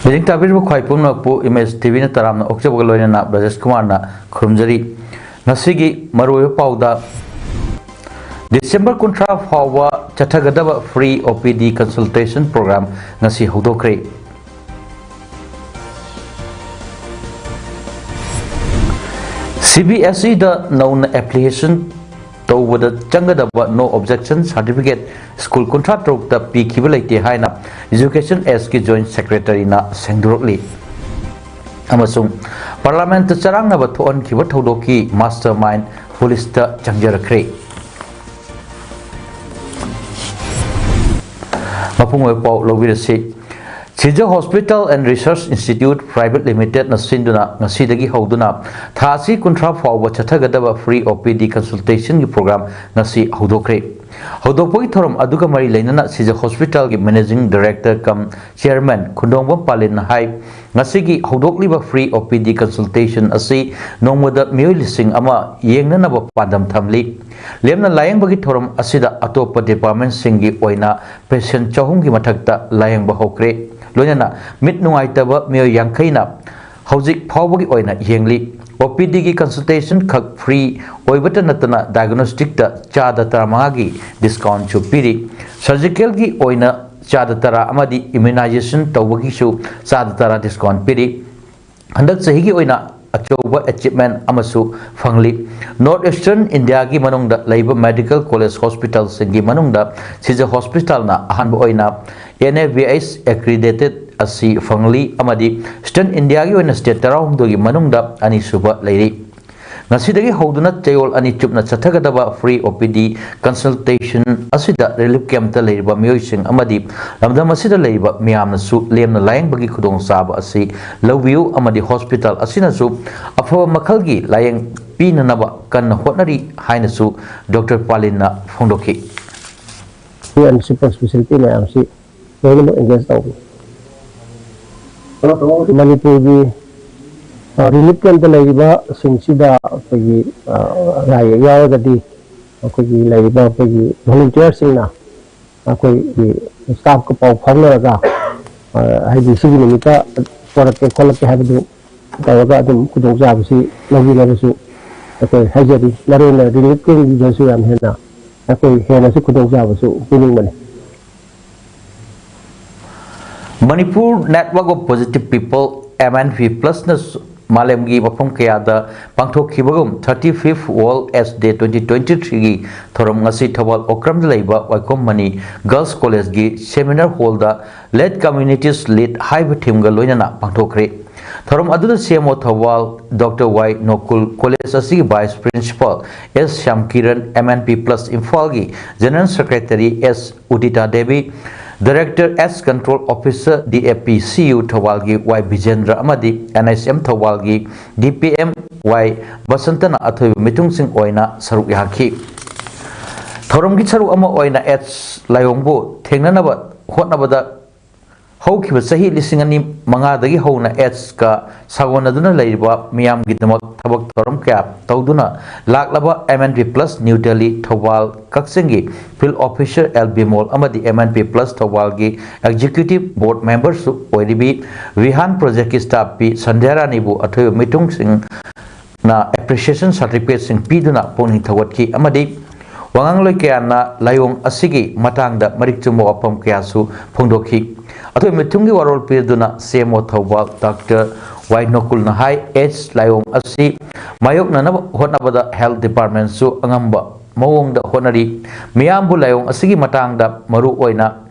Bijing tabir bu khwai pum nak pu image TV na taram na okche bogaloy na Rajesh Kumar na khurumjari nasigi maroi pauda December kuntra fawa chathagadaba free OPD consultation program ngasi hodokre CBSE da known application to wada changadaba no objection certificate school contract rok ta pi khibalite haina education as ki joint secretary na sengdurokli amasung parliament charang na bathon khiba thodoki mastermind police ta changjarakre mapungoi pau lobirasi Sija Hospital and Research Institute Private Limited na sinduna ngasidagi hoduna thasi kuntra fawa chathagadaba free OPD consultation gi program ngasi hodokre hodopoi thorom aduga mari leinana Sija Hospital gi managing director kam chairman khundongbam palin hai ngasigi hodokliba free OPD consultation asi nongmoda mioi lising ama yengnana ba padam thamli lemna layang bagi thorom asida atopa department singi oina patient chahum gi mathakta layang ba hokre loyana mit nungai taba meo yangkhaina hojik phawbagi oina yengli OPD gi consultation khak free oibata natana diagnostic ta chada tarama gi discount chu piri surgical gi oina chada tara amadi immunization tawbagi chu chada tara discount piri handak sahi gi oina achoba achievement amasu fangli Northeastern India gi manungda laiba medical college hospital singi manungda Sija Hospital na ahanba oina NABS accredited asi fangli amadi Eastern India gi oina state tarawum dogi manungda ani suba lairi ngasidagi hoduna chayol ani chupna chathagadaba free OPD consultation asida relief camp ta leiba mioising amadi lamdam asida leiba miyamna su lemna layang bagi khudong saba asi lawview amadi hospital asina su afaba makhalgi layang pinanaba kan hotnari haina su Dr. Palina Fongdoki and super specialty mayam si lolo engage taw Manipur gi relief camp ta leiba singsida pagi rai yawdadi akogi leiba pagi volunteer singna akoi staff ko pau phanglaga hai di sigi nimita porake kholake habdu tawaga dum kudong jabsi logi lasu akoi hajadi larena relief camp gi jasu yam hena akoi hena su kudong jabasu pining mane Manipur Network of Positive People MNP Plus na Malemgi Bapam Kayada Pangthok Kibagum 35th World S Day 2023 gi thorom ngasi thawal okram leiba Waikom Mani Girls College gi seminar hall da led communities lead high team ga loinana pangthokre thorom aduda CMO thawal Dr. Y Nokul College asi Vice Principal S Shamkiran MNP Plus Imphal gi General Secretary S Udita Devi Director S Control Officer DAPCU Thawalgi Y Bijendra amadi NSM Thawalgi DPM Y Basantana athoi mitung sing oina saruk yaki thorom gi saruk ama oina H layongbu thengnanaba hotnabada haukiba sahi lisingani manga dagi hauna H ka sagonaduna leiba miyam gi damak thabak thorom kya tawduna laklaba MNP Plus New Delhi Thawal Kaksingi Field Officer LB Mall amadi MNP Plus Thawal gi Executive Board Members oiribi Vihan Project staff pi Sandhyarani bu athoy mitung sing na appreciation certificate sing piduna poni thawatki amadi wangang loi kya na layong asigi matangda marikchumo apam kya su phongdokhi athoy mitungi warol piduna CMO Thawal Dr. Y Nokul na hai H layong asi mayok na hotnabada health department su angamba mawong da honari miyambu layong asigi matangda maru oina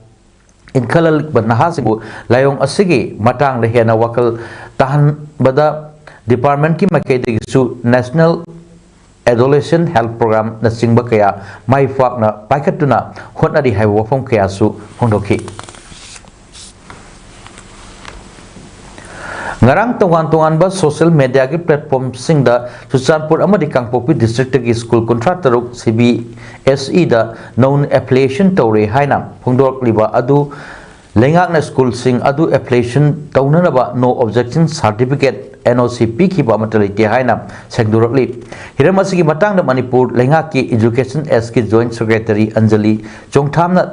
inkhalal banahasibu layong asigi matang le hena wakal tahan bada department ki makedegi su national adolescent health program na singba kaya mai fak na paikatuna honari hai wafam kaya su hondoki ngarang tongan ba social media ki platform singda Suchanpur amadi Kangpokpi district ki school contractor CBSE da known affiliation tore haina phongdok liba adu lengak na school sing adu affiliation taunana ba no objection certificate NOC ki ba matalite haina sengdurokli hiramasi ki matang da Manipur lengak ki education as ki joint secretary Anjali Chongtham na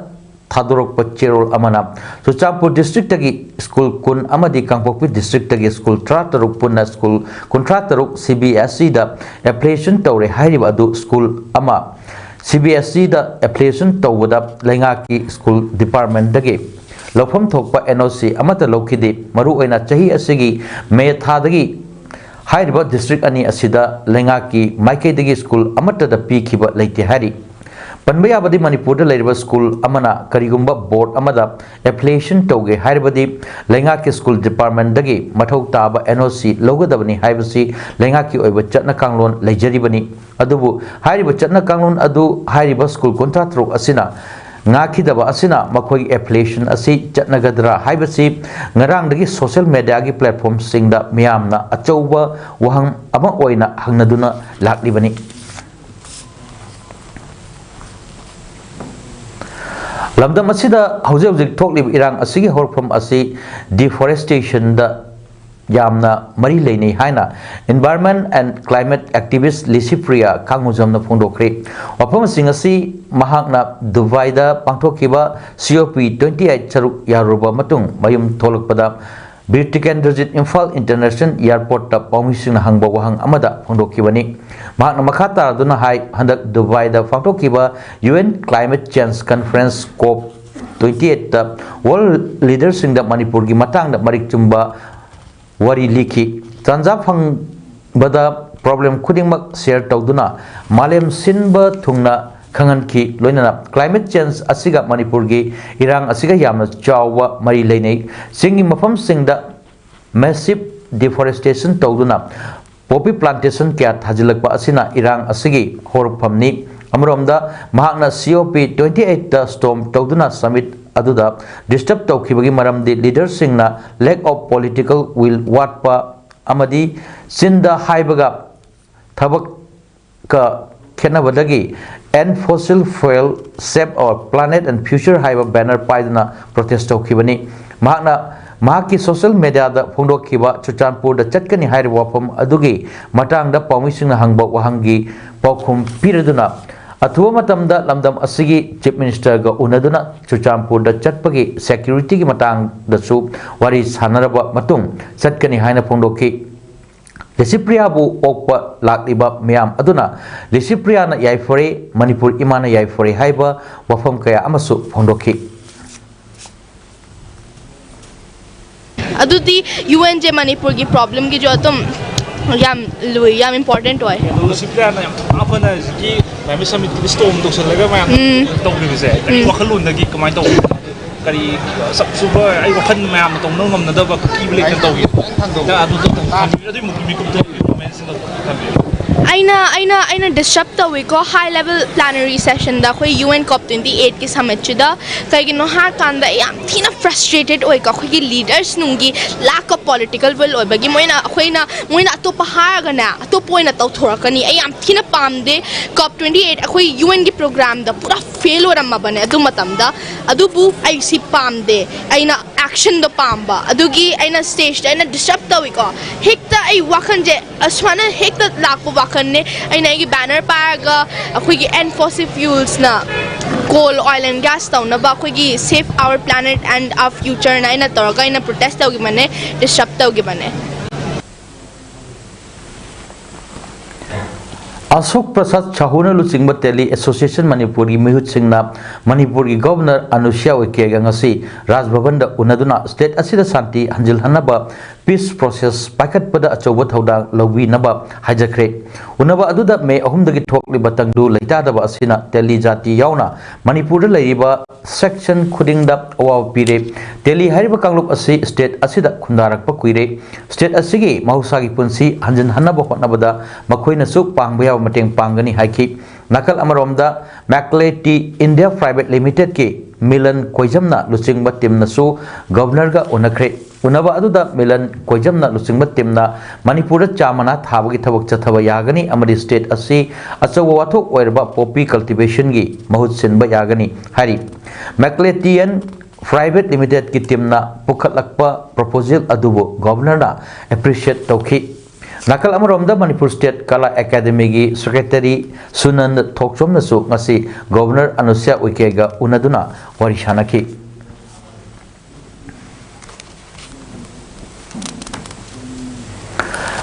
थादोरकपा चेरोल Amna Churachandpur district तगी school कुन अमदी Kangpokpi district तगी school 33 पुन्ना school 33 CBSE दा application तौरे हाइरिबा अदु school अमा CBSE दा एप्लीकेशन तौबदा लेंगा की स्कूल डिपार्टमेंट दगे लौफम थोकपा NOC अमता लौखिदे मरु ओइना चही असिगी मे थादगी हाइरिबा डिस्ट्रिक्ट अनि असिदा लेंगा की माइकेदगी स्कूल अमता दा पीखिबा लेते हारि पनबा याबदी मणिपुर दा लेरिबा स्कूल अमना करिगुंबा बोर्ड अमदा एप्लीकेशन तौगे हाइरिबदी लेंगा की स्कूल डिपार्टमेंट दगी मथौ ताबा NOC लौगदबनी हाइबसी लेंगा की ओइबा चटना कांगलोन लेजरिबनी अदुबु हाइरिबा चटना कांगलोन अदु हाइरिबा स्कूल 33 असिना ngakidaba asina makhoi application asi chatnagadra haibasi ngarang dagi social media gi platform singda miyamna achauba wahang ama oina hangnaduna laklibani lamdam asida hauzik thoklib irang asigi horpham asi deforestation da yamna mari leinei haina environment and climate activist Lisipriya Kangujamna phongdokre wafam singasi mahakna Dubai da pangthokiba COP28 charuk yaruba matung mayum tholakpada Birtikan Dajit Imphal International Airport ta pawmising hangba wahang amada phongdokibani mahakna makhata aduna hai handak Dubai da pangthokiba UN Climate Change Conference COP28 ta world leaders in the Manipur gi matang da marik chumba wari liki tanza phang bada problem khudingmak share tawduna malem sinba thungna khangan ki loinana climate change asiga manipur gi irang asiga yamna chawwa mari leinei singi mafam singda massive deforestation tawduna poppy plantation kya thajilakpa asina irang asigi horphamni amromda mahakna COP28 ta storm tawduna summit aduda disturb tawkhibagi maramdi leaders singna lack of political will watpa amadi sinda haibaga thabak ka khenabadagi end fossil fuel save our planet and future haiba banner paidna protest tawkhibani mahakna mahaki social media da phongdokhiba Churachandpur da chatkani hairi wafam adugi matang da pawmisingna hangba wahangi pawkhum piraduna अथुवा मतमदा लमदम असigi chief minister ग उनदुना चुरचांदपुर दा चटपगी security की मतंग दसु वारी सानरबा मतुंग चटकनी हाइना फोंदोकी लिसिप्रिया बु ओकपा लाक्लिबा मियाम अदुना लिसिप्रिया ना याइफरे मणिपुर इमाना याइफरे हाइबा वफम कया अमसु फोंदोकी अदुदी UN जे मणिपुर की प्रॉब्लम की जो तुम याम इम्पोर्टेंट होय लिसिप्रिया ना आपना की मैं समिट की स्टोम तो चलेगा मैं तो नहीं से करी वखलुन दगी कमाई तो करी सब सुबह आई वखन मैं आम तो नंग नम नदब की ब्लेक तो ये दा अदु तो अदु मुकमी कुम तो मैं से aina disrupt the week high level plenary session da khoi UN COP28 ki summit chida kai gi no ha kan da yam thina frustrated oi ka khoi gi leaders nungi lack of political will oi bagi moina to pahar ga na to poina to thorakani ai yam thina pamde COP28 khoi UN gi program da pura fail oram ma bane adu matam da adu bu ai si pamde aina action do pamba adugi aina stage da aina disrupt the week hekta ai wakan je aswana hekta lakpo wakan ne aina gi banner paraga akhoi gi end fossil fuels na coal oil and gas taw na ba akhoi gi save our planet and our future na ina torga ina protest taw gi mane disrupt taw gi mane Ashok Prasad चाहूना लुचिंगबा Teli association Manipur की मिहुत सिंगना मणिपुर की governor Anusuiya Uikey गंगसी राजभवन दा उनदुना state असिदा शांति हंजिल हनबा पीस प्रोसेस पाइखटपदा अचौबा थौदा लौबी नबा हाइजखरे उनबा अदुदा मे अहुमदगी थोकलिबा तंगदु लैतादबा असिना टेली जाति यावना मणिपुर लैरिबा सेक्शन खुदिंगदा अवाव पीरे टेली हारिबा कांगलुप असि स्टेट असिदा खुंदारकपा कुइरे स्टेट असिगी महौसागी पुंसी हंजिन हनबा होनबदा मखोइनसु पांगबया मतeng panggani haiki nakal amaromda Maclety India Private Limited ki Milan Koijamna luchingba timna su governor ga unakre unaba aduda Milan Koijamna luchingba timna Manipur chamana thabagi thabak chathaba yagani amadi state asi achawa wathok oirba poppy cultivation gi mahut sinba yagani hari Maclety Private Limited ki timna pukhatlakpa proposal adubo governor na appreciate tawki Nakal amaromda Manipur State Kala Academy gi Secretary Sunand Thokchom nasu ngasi Governor Anusya Uike ga unaduna wari sanaki.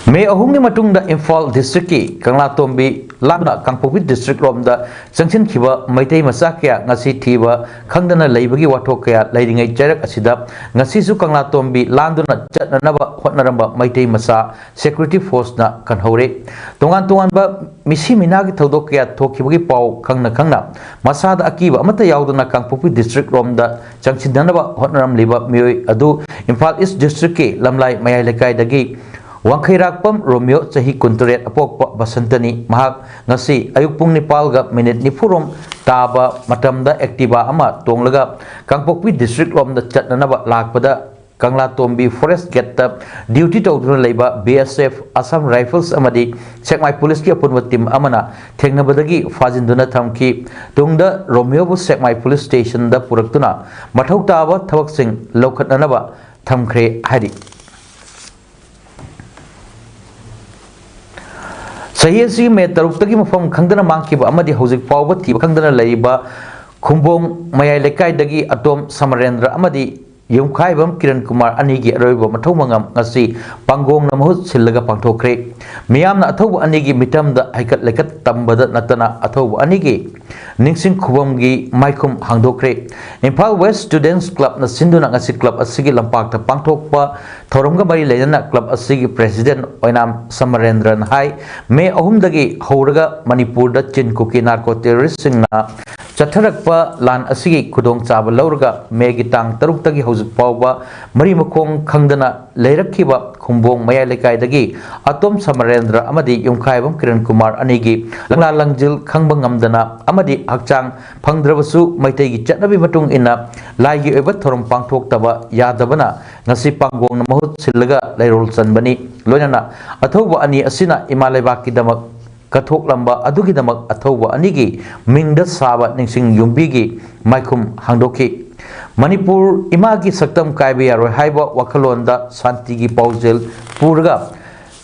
May ahung ni matung da Imphal district ki Kangla Tombi labna Kangpokpi district rom da Sangshin khiba Maitai masa kya ngasi thiba khangdana leibagi wathok kya leiringai jarak asida ngasi su Kangla Tombi landuna chatnanaba hotnaramba Maitai masa security force na kanhore tongan ba misi minagi thodok kya thokhibagi pau khangna masa da akiba amata yauduna Kangpokpi district rom da changchindanaba hotnaram liba mioi adu Imphal East district ki lamlai mayai lekai dagi Wangkhairakpam Romeo Chahi Kunturet Apokpa Basantani Mahak ngasi ayuk pung nipal ga minute nipurom taba matamda activa ama tonglaga Kangpokpi district rom da chatnanaba lakpada Kangla Tombi Forest Gate ta duty tawduna leiba BSF Assam Rifles amadi Sekmai Police ki apunwa team amana thengnabadagi fajinduna thamki tungda Romeo bu Sekmai Police Station da puraktuna mathau taba thabak sing lokhatnanaba thamkhre hari Sahiasi me taruk-tagi mafam khangdana mangkiba amadi hauzik fawba thiba khangdana leiba Khumbong mayai lekai dagi atom Samarendra amadi Yumkhaibam Kiran Kumar anigi aroiba mathau mangam ngasi pangong na mahut sillaga pangthokre miyamna athauba anigi mitamda haikat lekat tambada natana athauba anigi ningsing khubamgi maikum hangdokre Imphal West Students Club na sinduna ngasi club asigi lampakta pangthokpa thoramga mari leina club asigi president oinam Samarendran hai me ahumdagi horaga Manipur da chinkuki narco terrorist singna Chatharakpa lan asigi khudong chaba lauraga megi tang taruk tagi hauzik pawba mari makong khangdana leirakhiba Khumbong mayai lekai dagi atom Samarendra amadi Yumkhaibam Kiran Kumar anigi langla langjil khangba ngamdana amadi hakchang phangdrabasu maitai gi chatnabi matung ina laigi oiba thorom pangthok taba yadabana ngasi pangong na mahut sillaga leirol chanbani loinana athauba ani asina imalaiba ki damak Kathok lamba adugi damak athauba anigi mingda saba ningsing yumbigi maikum hangdoki Manipur imagi saktam kaibi yaroi haiba wakalonda santigi paujel purga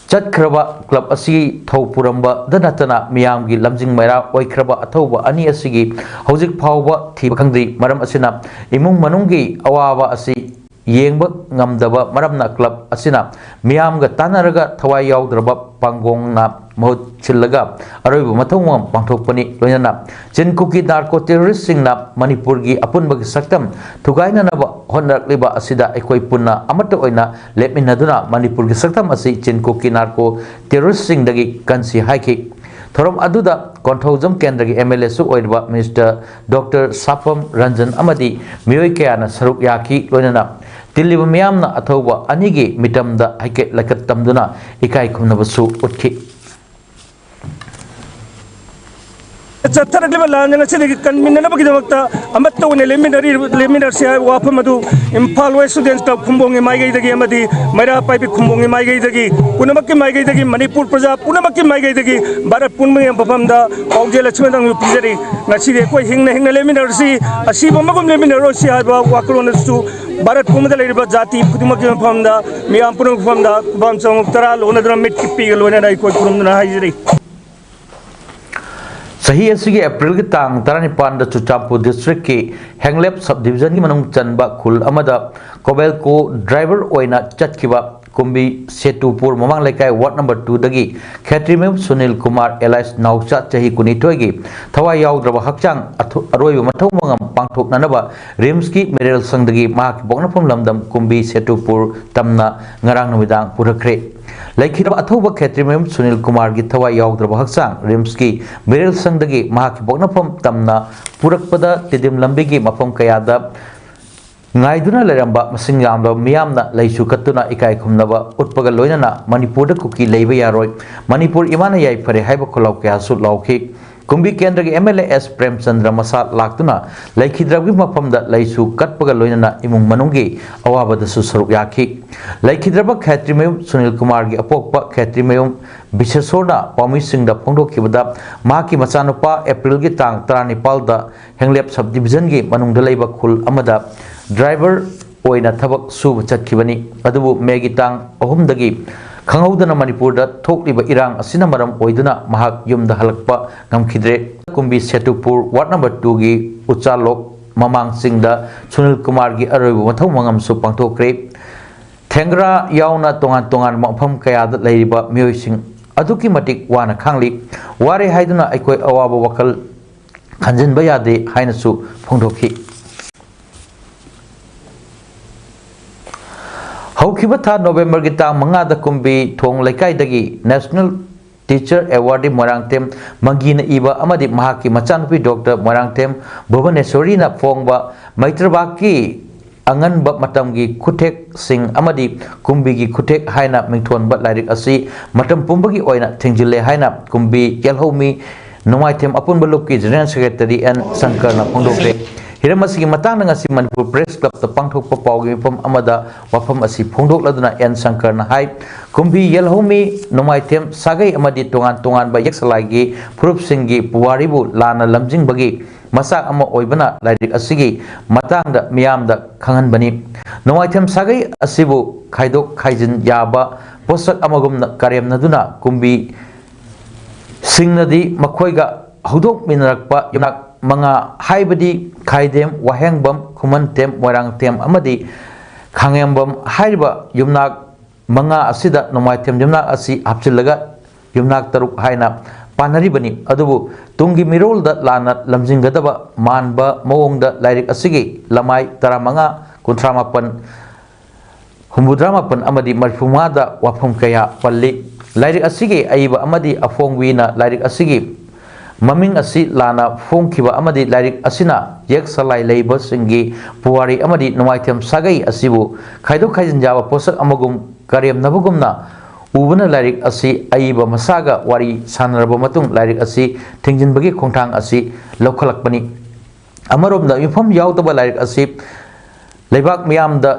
chatkraba club asigi thau puramba danatana miyamgi lamjing maira oikraba athauba ani asigi hauzik phawba thiba khangdri maram asina imung manunggi awaba asi yengba ngamdaba maramna club asina miyamga tanaraga thawai yaudraba pangongna mahut chillaga aroiba mathawam pangthokpani loinana chinkuki narco terrorist singna Manipur gi apunbagi saktam thugaina naba honrakliba asida ekoi punna amata oina lepminaduna Manipur gi saktam asi chinkuki narco terrorist singdagi kansi haiki thorom aduda Konthaujam Kendra gi MLA su oirba Mr. Dr. Sapam Ranjan amadi mioi kayana saruk yaki loinana Tiliba miyamna athauba anigi mitamda haike lakat tamduna ikai khumnabasu utkhi Chatharakliba lanjana chiligi kanminanabagi damakta amatta one leminar sia wapamadu Imphal West Students Club Khumbong maigai dagi amadi maira paibi Khumbong maigai dagi punamakki maigai dagi Manipur praja punamakki maigai dagi Bharat punmang bapamda pauje lachmandang pijari ngachide koi hingna leminar si asiba magum leminar si haiba waklon su Bharat pumada leriba jati putumakki bapamda miyam punung bapamda bamchang tara lonadra mitkipi lona dai koi purumna haijari Sahi asigi April ki tang taranipan da Chuchampur district ki Henglep subdivision ki manung chanba khul amada Kobel ko driver oina chatkiba Kumbi Setupur mamang lekai ward number 2 dagi Khetrimem Sunil Kumar Elias Naucha chahi kunithoi gi thawai yaudraba hakchang aroi mathau mangam pangthok nanaba Rims ki Merel Sangdagi mak boknapom lamdam Kumbi Setupur tamna ngarang numidang purakre Laikhiraba athauba Khetrimem Sunil Kumar gi thawai yaudraba hakchang Rims ki Merel Sangdagi mak boknapom tamna purakpada tidim lambigi mafam kayada Ngaiduna leramba masing yamla miyamna laisu katuna ikai khumnaba utpaga loinana Manipur da kuki leiba yaroi Manipur imana yai phare haiba kholau kya su lauki Kumbi Kendra gi MLA S Prem Chandra Masa laktuna laikhidragi mafamda laisu katpaga loinana imung manungi awaba da su saruk yaki laikhidraba Khetrimem Sunil Kumar gi apokpa Khetrimem Bisesona Pami Singh da phongdokibada maki machanupa April gi tang 19 da Henglep subdivision gi manungda leiba khul amada driver oina thabak suba chatkibani adubu megi tang ahumdagi खंगौदना मणिपुर दा थोकलिबा इरांग असिना मरम ओइदुना महाक युमदा हलकपा ngамखिद्रे कुंबी सेतुपुर वार्ड नंबर 2 गी उचालोक ममांग सिंगदा सुनील कुमार गी अरोइबो मथौ मंगमसु पांथोक्रे थेंगरा यावना तोंगान तोंगान मफम कयादा लैरिबा मियोइसिंग अदुकी मटिक वाना खांगली वारे हाइदुना अइकोय अवाबा वखल खंजनबा यादे हाइनसु फोंदोखि हौखिबा था नवंबर की तांग मंगादा कुंबी थोंग लेकाइदगी नेशनल टीचर अवार्डी मोरांगतेम मंगीना इबा अमदी महाकी मचानुपी डॉक्टर मोरांगतेम भुवनेश्वरी ना फोंगबा मैत्रबाकी अंगनबा मतमगी खुटेक सिंह अमदी कुंबी की खुटेक हाइना मिंथोनबा लाइरिक असि मतम पुंबगी ओइना थिंजिले हाइना कुंबी येलहोमी नुमाइथेम अपुनबा लुपकी जनरल सेक्रेटरी एन शंकर ना फोंदोक्रे हिरम असिगी मतांग नंगसी मणिपुर प्रेस क्लब ता पांथोकपा पावगी मिफम अमदा वफम असि फोंदोकलदुना एन शंकर ना हाइ कुंबी येलहोमी नुमाइथेम सागै अमदी तोंगान तोंगान बा यक्सलाइगी फुरुप सिंगी पुवारीबु लाना लमजिंगबगी मसा अमा ओइबना लाइरिक असिगी मतांगदा मियामदा खंगनबनी नुमाइथेम सागै असिबु खाइदोक खाइजिन याबा पोसक अमगुमना कार्यमनदुना कुंबी सिंगनदी मखोइगा हौदोक मिनरकपा यमनाक मंगा हाइबदी खाइदेम वाहेंगबम खुमनतेम मोरांगतेम अमदी खांगेमबम हाइबा युमनाक मंगा असिदा नुमाइथेम युमनाक असि हपचिलगा युमनाक तरुक हाइना पानरिबनी अदुबु तुंगी मिरोलदा लाना लमजिंगदबा मानबा मवोंगदा लाइरिक असिगी लमाई 15 कुंथ्रामापन हुमुद्रामापन अमदी मरफुमादा वाफम कया पल्ली लाइरिक असिगी अइबा अमदी अफोंगवीना लाइरिक असिगी ममिंग असि लाना फोंखिबा अमदी लाइरिक असिना येक सलाई लेबा सिंगी पुवारी अमदी नुमाइथेम सागै असिबु खाइदो खाइजिन जाबा पोसक अमगुम कार्यम नबगुमना उबना लाइरिक असि अइबा मसागा वारी सानरबा मतुंग लाइरिक असि थिंजिनबगी खोंथांग असि लौखलकपनी अमरोमदा युफम यावतबा लाइरिक असि लेबाक मियामदा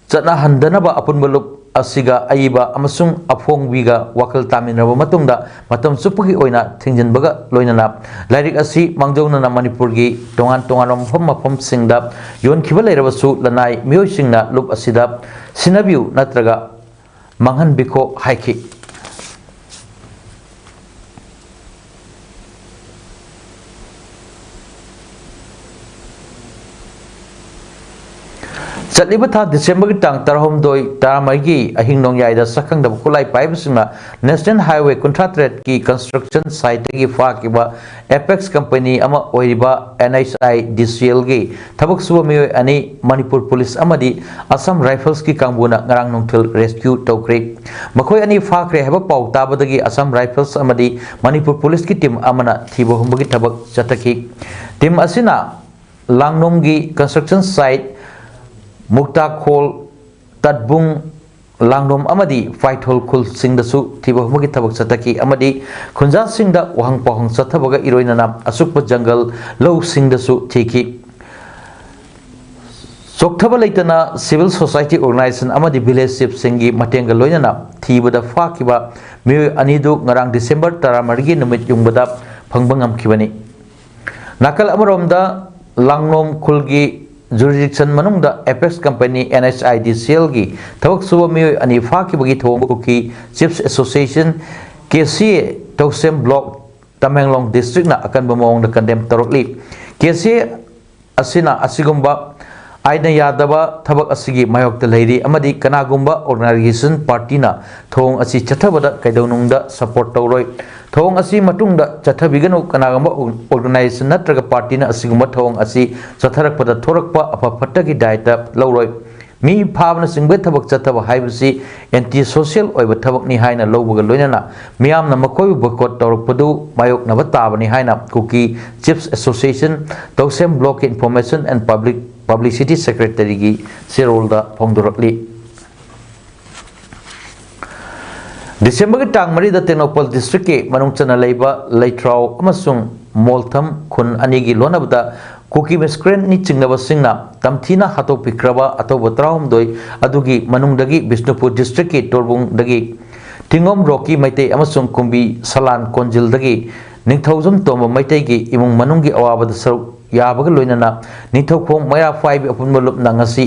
चना हंदनबा अपुनबा लुप असिगा अइबा अमसुंग अफोंगवीगा वखल तामिनरबा मतुंगदा मतम सुपुगी ओइना थिंजिनबगा लोइनना लाइरिक असि मांगजौनना मणिपुरगी तोंगान तोंगान मफम मफम सिंगदा योनखिबा लेरबसु लनाई मियोइसिंगना लुप असिदा सिनबिउ नत्रगा मंगन बिखो हाइखि चलिबा था दिसंबर की तांग 13 अहिंग नोंयाइदा सखंगदब खुलाई पाइबसिंगना नेशनल हाईवे 53 की कंस्ट्रक्शन साइट की फाकिबा एपेक्स कंपनी अमा ओइरिबा NHI DCL की थबक सुबा मियोय अनि मणिपुर पुलिस अमदी असम राइफल्स की कांगबुना ngarang नोंथल रेस्क्यू तौक्रे मखोय अनि फाक्रे हेबा पाउ ताबदगी असम राइफल्स अमदी मणिपुर पुलिस की टीम अमना थीबो हुंबगी थबक चतकी टीम असिना लांगनोंगी कंस्ट्रक्शन साइट मुक्ता खोल तदबुंग लांगनोम अमदी फाइथोल खुल सिंगदसु थिबहुमगी थबक चतकी अमदी खुंजा सिंगदा वहंग पहंग चथबगा इरोइनना असुप जंगल लौ सिंगदसु थीकी चोक्थबा लेतना सिविल सोसाइटी ऑर्गेनाइजेशन अमदी विलेज चिफ सिंगी मटेंगा लोइनना थीबदा फाकिबा मियो अनिदु ngarang डिसेंबर 13 नुमित युंगबदा फंगबंगम खिबनी नाकल अमरोमदा लांगनोम खुलगी जुरिडिक्शन मनुंगदा एपेक्स कंपनी NHI DCL की थबक सुबा मियोय अनि फाकिबगी थोंगबुकी चिप्स एसोसिएशन KCA तौसेम ब्लॉक तमेंगलोंग डिस्ट्रिक्ट ना अकनबा मौंग कंडेम तरोकली KCA असिना असिगुंबा आइना यादबा थबक असिगी मायोक्ता लैरी अमदी कनागुंबा ऑर्गेनाइजेशन पार्टी ना थोंग असि चथबदा कैदौनुंगदा सपोर्ट तौरोय थोंग असि मतुंगदा चथबिगनु कनागुंबा ऑर्गेनाइजेशन नत्रगा पार्टी ना असिगुंबा थोंग असि चथरकपदा थोरकपा अफफट्टगी दायता लौरोय मी फाबना सिंगबे थबक चथब हाइबसी एंटी सोशल ओइबा थबकनी हाइना लौबगा लोइनना मियामना मखोय बकोट तौरकपदु मायोकनबा ताबनी हाइना कुकी चिप्स एसोसिएशन तौसेम block information and publicity secretary की सेरोलदा फोंदोरकली दिसंबर की टांग 3 टेक्नोपॉल डिस्ट्रिक्ट के मनुचना लेबा लेट्राव अमसुंग मोलथम खुन अनिगी लोनबदा कुकी मेस्क्रेन नि चिंगनबा सिंगना तमथीना हातो पिक्रबा अतोब त्राउमदोय अदुगी मनुंगदगी बिष्णुपुर डिस्ट्रिक्ट के तोरबुंगदगी टिंगोम रॉकी मैते अमसुंग कुंबी सलान कोंजिलदगी निंगथौजम तोम मैतेगी इमुंग मनुंगी अवाबद सरुक याबग लोइनना निंथौखोंग मया five अपुनबलुप नंगसी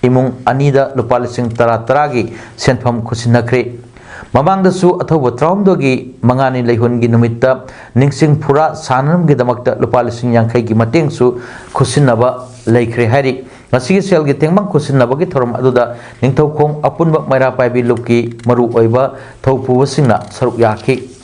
imung anida lupa lising tara-taragi senfam kusinakri. Mamangdasu atau traumdogi mangani leihungi numitta ningsing pura sanam gidamakta lupa lising yang kaigi matengsu kusinaba leikri hari. Masih sel gitengmang kusinaba gi thorom aduda ningtau khong apunba maira paibi luki maru oiba thaupu wasingna saruk yaki.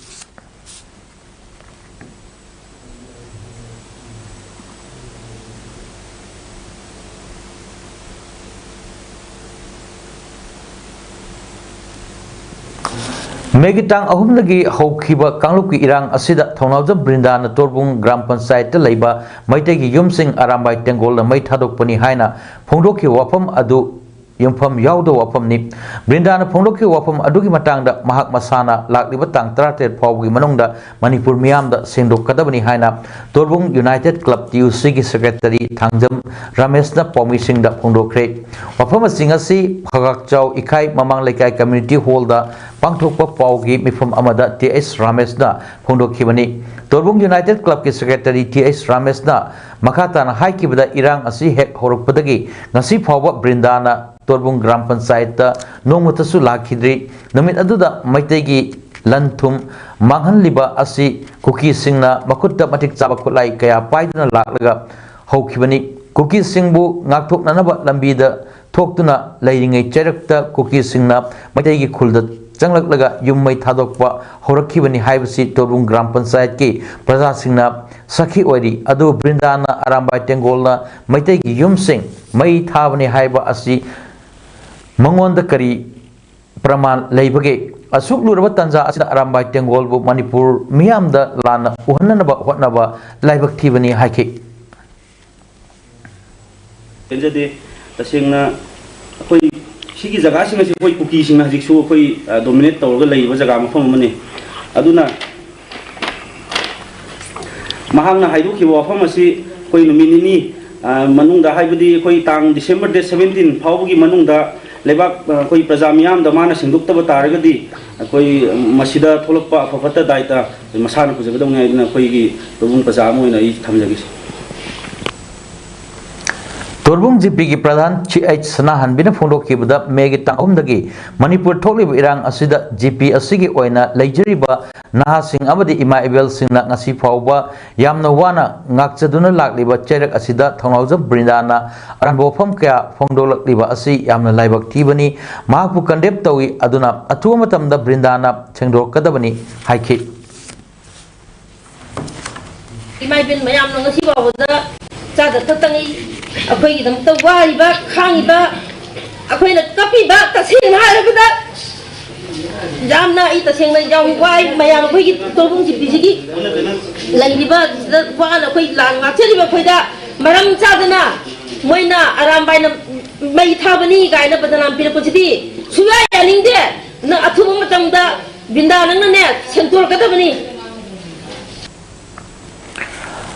Megitang ahum lagi haukiba kangluki irang asida thonawjam Brindana Torbung Gram Panchayat leiba maitegi yumsing arambai tengol na mai thadokpani haina phongdoki wafam adu yumpham yaudo wafam ni Brindana phongdoki wafam adugi matangda mahak masana lakliba tang 38 phawgi manungda Manipur miyamda sengdokadabani haina Torbung United Club TUC gi secretary Thangjam Ramesna Pomisingda phongdokre wafam singasi phagakchau ikai mamang lekai community hall da pangthokpa paugi mifam amada TS Ramesna phongdokhibani Torbung United Club ki secretary TS Ramesna makhatana haikibada irang asi hek horokpadagi ngasi phawba Brindana Torbung Gram Panchayat ta nomutasu lakhidri numit aduda maitegi lanthum manghanliba asi kuki singna makutta matik chaba khulai kaya paiduna laklaga haukhibani kuki singbu ngakthoknanaba lambida thoktuna leiringai cherakta kuki singna maitegi khulda changlaklaga yummai thadokpa horakhibani haibasi Torbung Gram Panchayat ki praja singna sakhi oiri adu Brindana arambai tengolna maitegi yumsing mai thabani haiba asi mangonda kari praman leibage asuk luraba tanja asida arambai tengol bu Manipur miyamda lana uhannaba hotnaba laibak thibani haiki enjade tasengna koi sigi jaga sing asi koi kuki sing hajik su koi dominate tawga leiba jaga mafam mane aduna mahangna haidu ki wafam asi koi nominini manungda haibadi koi tang December 17 phawgi manungda lebak koi praja miyam da mana singduktaba taragadi koi masida tholokpa afafata daita masana kujagadong ngai na koi gi Torbung praja moina I thamjagi Torbung GP ki pradhan CH Sanahan bina phongdokhibada megitang ahumdagi Manipur thokliba irang asida GP asigi oina leijariba nahasing amadi ima ibel singna ngasi phawba yamna wana ngakchaduna lakliba cherak asida thonawjam Brindana aranbofam kya phongdolakliba asi yamna laibak thibani mahakpu kandep tawi aduna athu matamda Brindana chengdokadabani haiki ima ibel mayam ngasi bawda chada tatangi akhoi gi damta wariba khangiba akhoi na kapiba tasing harabada jamna I tasengna jam wai mayam akhoi gi Torbung GP gi laiba wana akhoi lan wa cheliba khoida maram chadana moina arambai na mai thabani gaina badanam pirapusidi suya yaningde na athuba matamda Brindana ne sentor kadabani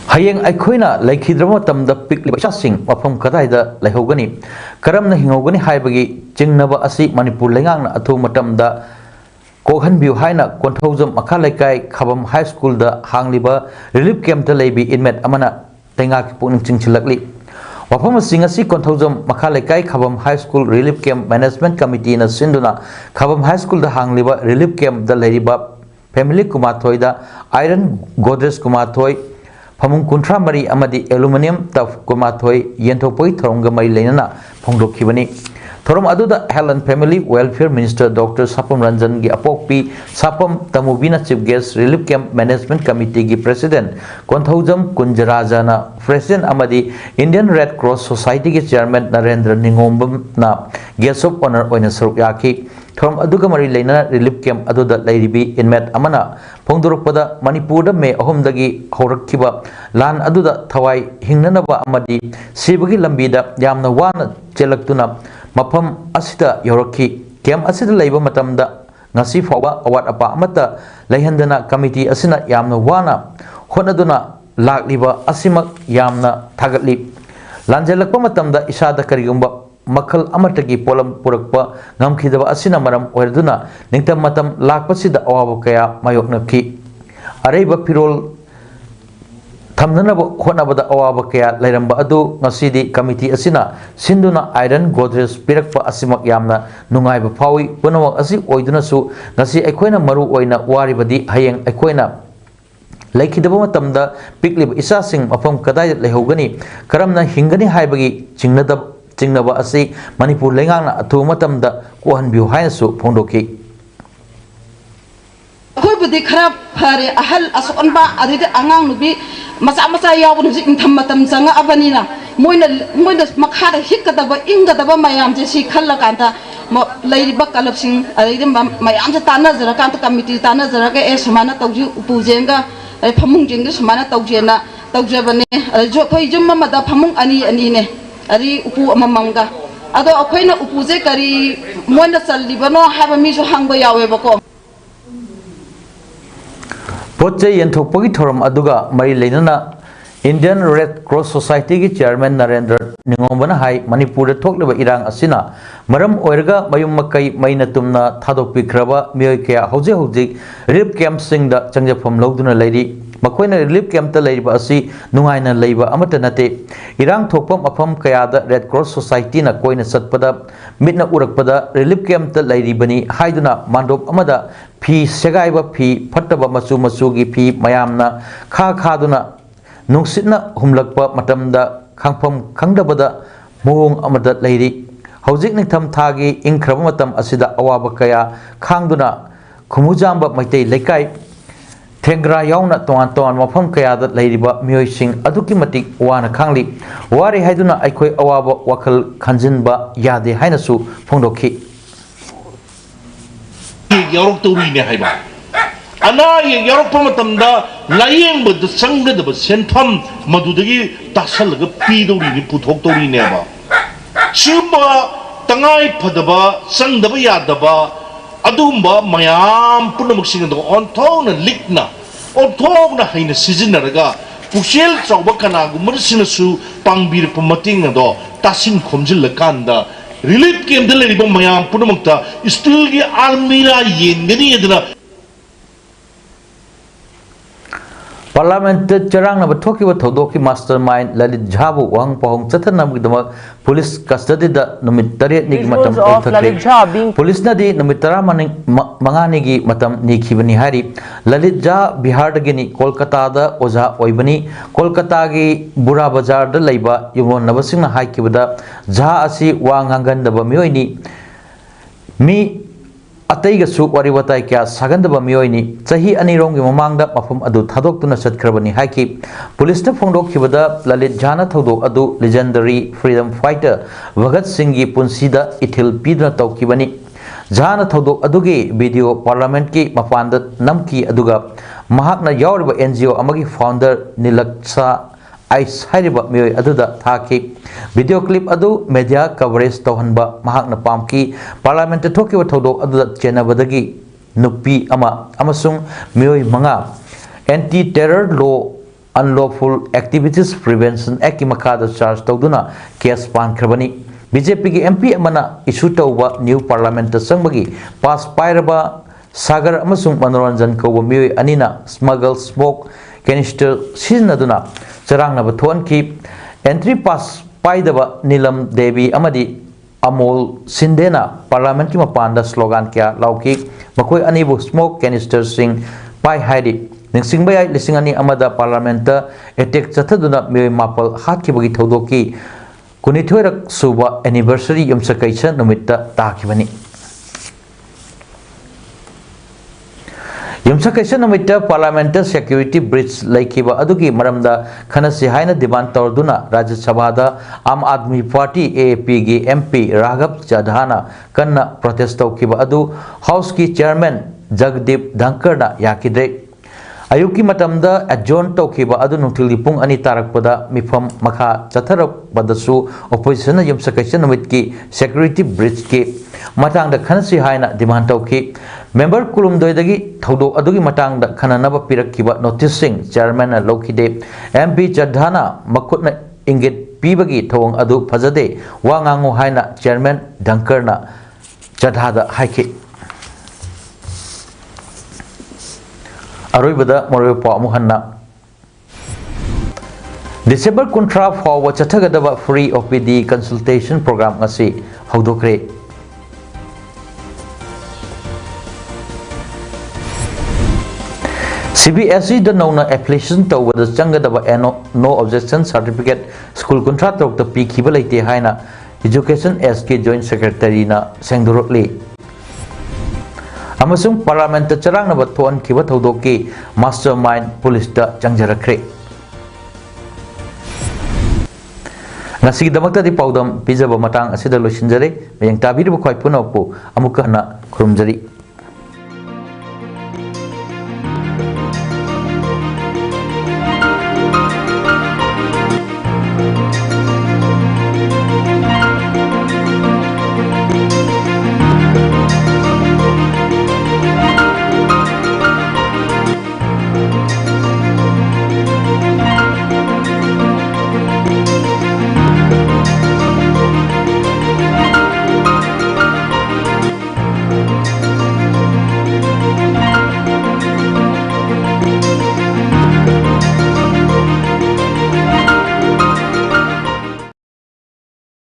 Hayeng aikhoina laikhidrama tamda pikliba sing wafam kadaida laihogani karamna hingogani haibagi jingnaba asi Manipur lengangna athu matamda kokhanbiu haina konthaujam makhalaikai khabam high school da hangliba relief camp ta leibi inmate amana tenga ki puning chingchilakli wafam sing asi konthaujam makhalaikai khabam high school relief camp management committee na sinduna khabam high school da hangliba relief camp da leiriba family kumathoi da iron godres kumathoi Pamung kuntra mari amadi aluminium taf kumathoi yenthopoi thorongga mai leinana phongdokhibani thorom aduda Health and Family Welfare Minister Dr. Sapam Ranjan gi apokpi Sapam Tamubina Chief Guest Relief Camp Management Committee gi President Konthaujam Kunjarajana President amadi Indian Red Cross Society gi Chairman Narendra Ningombam na Guest of Honor oina saruk yaki thorom aduga mari leinana relief camp aduda leiribi inmate amana phongdorokpada Manipur da me ahumdagi horakkiba lan aduda thawai hingnanaba amadi sibagi lambida yamna wana chelaktuna mafam asida yorokki camp asida leiba matamda ngasi fawba awat apa amata leihandana committee asina yamna wana honaduna lakliba asimak yamna thagatli lanjelakpa matamda isada karigumba makhal amatagi polam purakpa ngamkhidaba asina maram oirduna ningtam matam lakpasida awaba kaya mayoknaki areba pirol थमननब होनबद अवाब कया लेरंब अदु ngasidi committee asina sinduna iron godrej pirakpa asimak yamna nungaiba phawi punawak asi oiduna su ngasi aikoina maru oina waribadi hayeng aikoina laikidaba matamda piklib isa sing mafam kadai lehogani karamna hingani haibagi chingnaba asi manipur lengangna athu matamda kohanbiu hainasu phongdoki खोबुदी खराब फरे अहल असोनबा अदिते आंगांग नुबी मचा मचा यावनु जि इंथम मतम संग अबनीना Moina मखादा हिकदबा इंगदबा मयाम जे सि खल्ला कांता लैरिबा कलपसिंग अदिते मयाम जे तानाजरा Kanta committee तानाजरा के ए समाना तौजु उपुजेंगा फमुंग जेंग समाना तौजेना तौजबने जो खोइ जुम मदा फमुंग अनि अनि ने अरि उपु अममंगा अदो अखोइना उपुजे करी मोइना चल्लिबनो हाबा मिसु हांगबा यावेबको पोचे यंथोपगी थोरम अदुगा मरी लेनना इंडियन रेड क्रॉस सोसाइटी की चेयरमैन नरेंद्र निंगोबना हाई मणिपुर थोकलेब इरांग असिना मरम ओइरगा मयुम मकई मैना तुमना थादोपिख्रबा मियोय कया हौजे हौजे रिलीफ कैंप सिंग दा चंगजफम लौदुना लैरी मखोइना रिलीफ कैंप ता लैरिबा असि नुंगाइना लैबा अमत नते इरांग थोकपम अफम कयादा रेड क्रॉस सोसाइटी ना कोइना सतपदा मिटना उरकपदा रिलीफ कैंप ता लैरिबनी हाइदुना मांडोप अमदा फी सेगाइबा फी फट्टबा मचु मचुगी फी मयामना खा खादुना नुंसितना हुमलकपा मतमदा खांफम खंगदबदा मोंग अमदा लैरी हौजिक निथम थागी इंख्रब मतम असिदा अवाब कया खांगदुना खुमुजांबा मैतै लेकाई थेंग्रा यावना तोआन तोआन मफम कयादा लैरिबा मियोइसिंग अदुकी मतिक वाना खांगली वारे हाइदुना अखोय अवाब वखल खंजिनबा यादे हाइनसु फोंदोखी यारोक तौरीने हाइबा अना ये यारोक पमतमदा लायेंग बद संगदब सेनफम मदुदगी तासलग पीदौरीने पुथोक तौरीने बा सिबा तंगाई फदबा संगदब यादबा अदुंबा मयाम पुनमुक्सिंगदो ऑनथोना लिकना ऑनथोना हाइना सिजिनरगा पुसेल चौबा कनागुमरसिनसु पांगबिरप मतिंगदो तासिन खोमजिलकांदा रिलीफ कैंप लेरिबा मयाम पुनमुक्ता स्टील की आर्मीरा येंगनी यदना पार्लियामेंट चरांगना बथोकी बथोदो की मास्टरमाइंड ललित झाबु वांग पहोंग चथनमगिदम पुलिस कस्टडी दा नुमित 8 निगि मतम ओथखरे पुलिस नदी नुमित 15 निगि मतम निखिबनी हारी ललित झा बिहार दगिनी कोलकाता दा ओझा ओइबनी कोलकाता गी बुरा बाजार दा लैबा युमोन नबसिंगना हाइकिबदा झा असि वांगांगनदब मियोइनी मी अतैगसु वारी वताई क्या सागंदब मियोइनी चही अनिरोंगी ममांगदा मफम अदु थादोक्तुना सत्खरबनी हाइकी पुलिसना फोंदोखिबदा ललित झाना थौदोक अदु legendary freedom fighter Bhagat Singh की पुंसीदा इथिल पीदना तौकिबनी झाना थौदोक अदुगी वीडियो पार्लियामेंट की मपानदा नमकी अदुगा महाकना यावरिबा एनजीओ अमगी फाउंडर नीलक्सा आइस हाइरिबा मियोय अदुदा थाकी वीडियो क्लिप अदु मीडिया कवरेज तौहनबा महाकना पामकी पार्लियामेंट थोकिबा थौदोक अदुदा चेनबदगी नुपी अमा अमसुंग मियोय मंगा anti terror law unlawful activities prevention act की मखादा चार्ज तौदुना केस पानखरबनी बीजेपी की एमपी अमना इशू तौबा न्यू पार्लियामेंट संबगी पास पाइरबा सागर अमसुंग मनोरंजन कौबा मियोय अनिना स्मगल स्मोक कैनिस्टर सिजनदुना चरांगनब थोनकी एंट्री पास पाइदबा नीलम देवी अमदी अमोल सिंधेना पार्लियामेंट की मपानदा स्लोगन क्या लाउकी मकोय अनिबु स्मोक कैनिस्टर सिंह पाइ हाइडी निंगसिंगबा याय लिसिंग अनि अमदा पार्लियामेंट एटेक चथदुना मियोय मापल हाकिबगी थौदोकी कुनिथोरक सुबा एनिवर्सरी यमसकैसा नुमित्ता ताकिबनी यमसकैसा नुमित्ता पार्लियामेंट सिक्योरिटी ब्रिज लैखिबा अदुगी मरमदा खनसी हाइना डिमांड तौरदुना राज्य सभादा आम आदमी पार्टी एएपी की एमपी राघव चढ़ाना कन्ना प्रोटेस्ट तौखिबा अदु हाउस की चेयरमैन जगदीप धंकरना याकिद्रे अयुकी मतमदा एडजॉर्न तौखिबा अदु नुथिलगी पुंग अनि तारकपदा मिफम मखा चथरबदसु ओपोजिशन यमसकैसा नुमित की सिक्योरिटी ब्रिज के मतंगदा खनसी हाइना डिमांड तौखि मेंबर कुलुमदोयदगी थौदो अदुगी मतंगदा खननबा पिरक्किबा नोटिसिंग चेयरमैन लौखिदे एमपी चढ़ाना मखुटना इंगित पीबगी थौंग अदु फजदे वांगांगो हाइना चेयरमैन धंकरना चढ़ादा हाइखि अरोइबदा मोरवे पामुहन्ना December 30 fawba chathagadaba free OPD consultation program ngasi hawdokre. CBSE da nauna application tawada changadaba no objection certificate school contract the p khibalite haina education SK joint secretary na sengdurotli amasung parliament ta charang na bathon khiba thawdoki mastermind police da changjarakre nasi damakta di paudam pijaba matang asida losinjare meyang tabir bu khoi punapu amuka na khurumjari